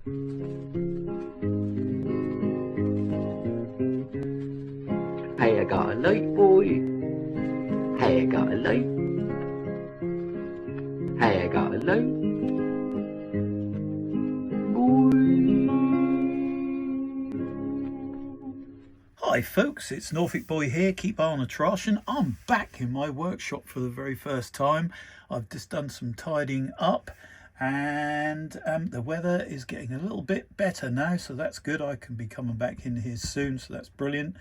Hey, I got a light, boy. Hey, I got a light. Hey, I got a light, boy. Hi folks, it's Norfolk Boy here, keep on a trashing. I'm back in my workshop for the very first time. I've just done some tidying up and the weather is getting a little bit better now, so that's good. I can be coming back in here soon, so that's brilliant.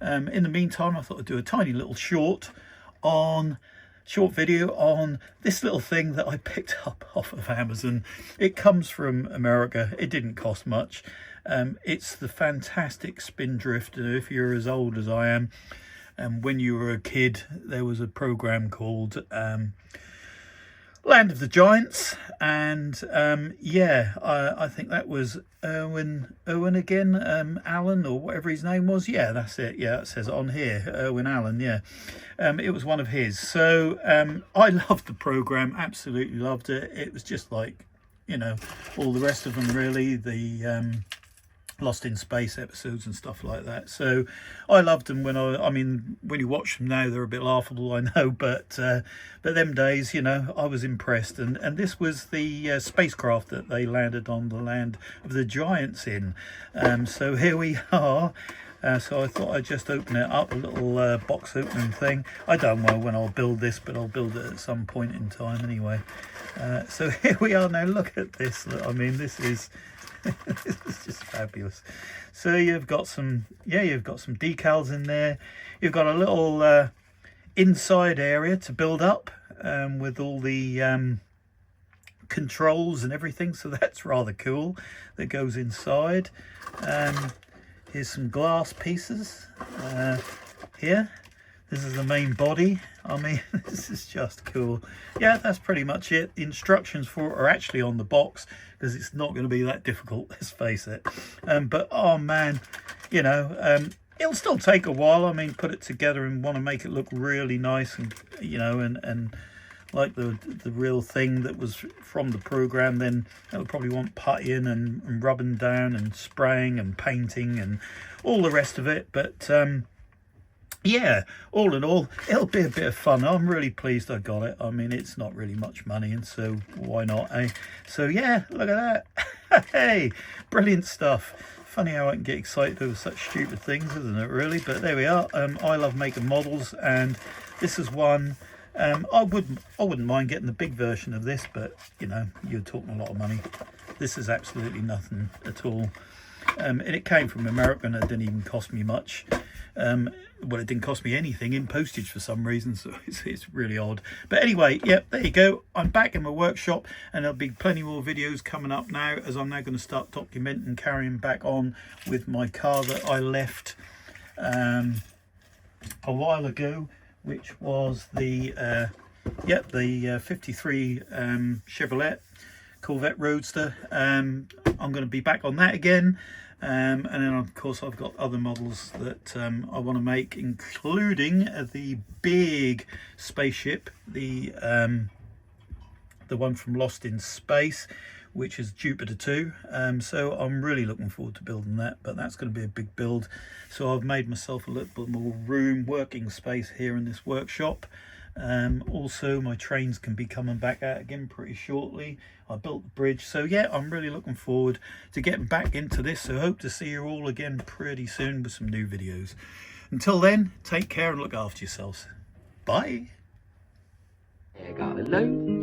In the meantime, I thought I'd do a tiny little short video on this little thing that I picked up off of Amazon. It comes from America. It didn't cost much. It's the fantastic Spindrift. If you're as old as I am, when you were a kid, there was a program called Land of the Giants, and I think that was Owen again, Allen, or whatever his name was. Yeah, that's it. Yeah, it says it on here, Owen Allen. Yeah, it was one of his. So I loved the program, absolutely loved it. It was just like, you know, all the rest of them really. The Lost in Space episodes and stuff like that. So I loved them when I mean, when you watch them now, they're a bit laughable, I know, but them days, you know, I was impressed. And this was the spacecraft that they landed on the Land of the Giants in. So here we are. So I thought I'd just open it up, a little box opening thing. I don't know when I'll build this, but I'll build it at some point in time anyway. So here we are now. Look at this. I mean, this is this is just fabulous. So you've got some decals in there. You've got a little inside area to build up with all the controls and everything, so that's rather cool. That goes inside. Here's some glass pieces here. This is the main body. I mean, this is just cool. Yeah, that's pretty much it. The instructions for it are actually on the box, because it's not going to be that difficult, let's face it. But oh man, you know, it'll still take a while. I mean, put it together and want to make it look really nice, and you know, and like the real thing that was from the program, then it'll probably want puttying and rubbing down and spraying and painting and all the rest of it. But yeah, all in all, it'll be a bit of fun. I'm really pleased I got it. I mean, it's not really much money, and so why not, eh? So yeah, look at that. Hey, brilliant stuff. Funny how I can get excited over such stupid things, isn't it, really? But there we are. I love making models, and this is one. I wouldn't mind getting the big version of this, but you know, you're talking a lot of money. This is absolutely nothing at all. And it came from America, and it didn't even cost me much. Well, it didn't cost me anything in postage for some reason, so it's really odd. But anyway, yeah, there you go. I'm back in my workshop, and there'll be plenty more videos coming up now, as I'm now going to start documenting, carrying back on with my car that I left a while ago, which was the 53 Chevrolet Corvette Roadster. I'm going to be back on that again. And then of course I've got other models that I want to make, including the big spaceship, the one from Lost in Space, which is Jupiter 2. So I'm really looking forward to building that, but that's going to be a big build. So I've made myself a little bit more working space here in this workshop. Also, my trains can be coming back out again pretty shortly. I built the bridge, so yeah, I'm really looking forward to getting back into this. So hope to see you all again pretty soon with some new videos. Until then, take care and look after yourselves. Bye. Hey, I got a light.